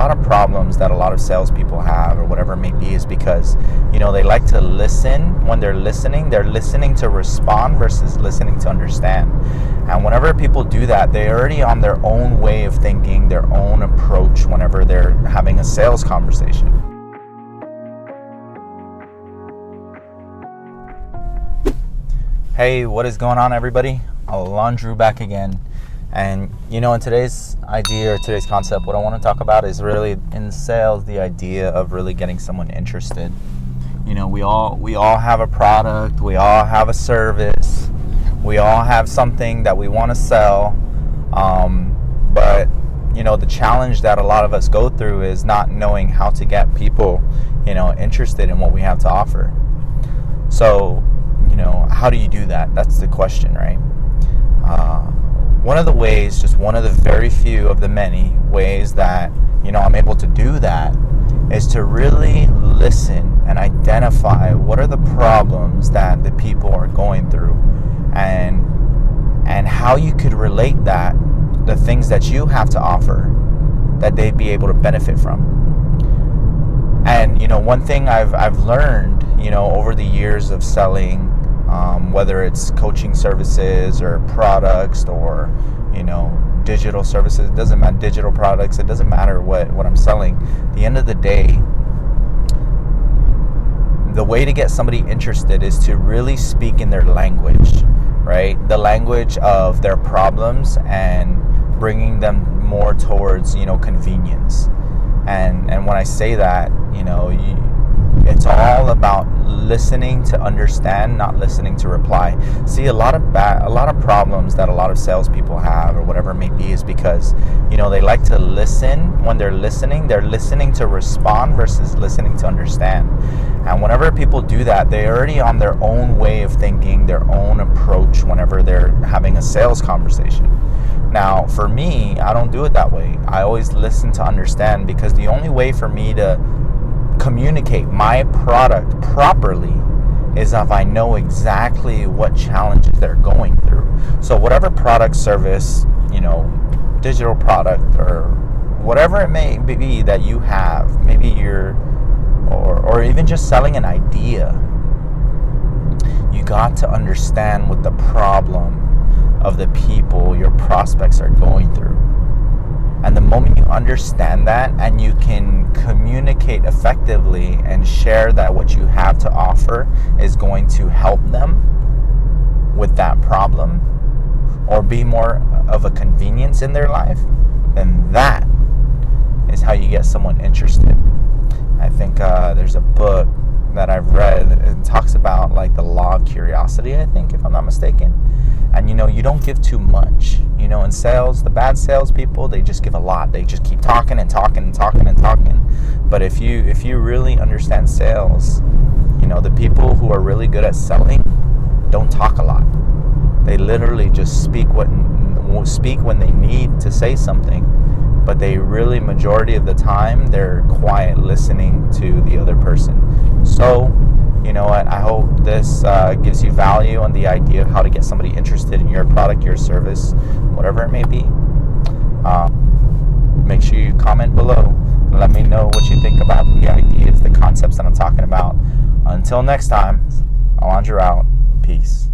lot of problems that a lot of salespeople have, or whatever it may be, is because, they like to listen. When they're listening to respond versus listening to understand. And whenever people do that, they're already on their own way of thinking, their own approach whenever they're having a sales conversation. Hey, what is going on, everybody? Aulundrew back again. And in today's idea or today's concept, what I want to talk about is really in sales, the idea of really getting someone interested. We all have a product, we all have a service, we all have something that we want to sell. But the challenge that a lot of us go through is not knowing how to get people, interested in what we have to offer. So, how do you do that? That's the question, right? One of the ways, just one of the very few of the many ways that, I'm able to do that is to really listen and identify what are the problems that the people are going through, and how you could relate that, the things that you have to offer that they'd be able to benefit from. And, one thing I've learned, over the years of selling, whether it's coaching services or products or, digital services, it doesn't matter, digital products, it doesn't matter what I'm selling. At the end of the day, the way to get somebody interested is to really speak in their language, right? The language of their problems and bringing them more towards, convenience. And when I say that, it's all about listening to understand, not listening to reply. See, a lot of problems that a lot of salespeople have, or whatever it may be, is because they like to listen. When they're listening to respond versus listening to understand. And whenever people do that, they're already on their own way of thinking, their own approach whenever they're having a sales conversation. Now, for me, I don't do it that way. I always listen to understand, because the only way for me to communicate my product properly is if I know exactly what challenges they're going through. So whatever product, service, digital product, or whatever it may be that you have, maybe you're, or even just selling an idea, you got to understand what the problem of the people your prospects are going through. And the moment you understand that, and you can communicate effectively and share that what you have to offer is going to help them with that problem, or be more of a convenience in their life, then that is how you get someone interested. I think there's a book that I've read, it talks about like the law of curiosity, I think, if I'm not mistaken. And you don't give too much. In sales, the bad salespeople, they just give a lot. They just keep talking and talking and talking and talking. But if you really understand sales, the people who are really good at selling don't talk a lot. They literally just speak when they need to say something. But they really, majority of the time, they're quiet, listening to the other person. So, you know what, I hope this gives you value on the idea of how to get somebody interested in your product, your service, whatever it may be. Make sure you comment below and let me know what you think about the ideas, the concepts that I'm talking about. Until next time, Aulundrew out. Peace.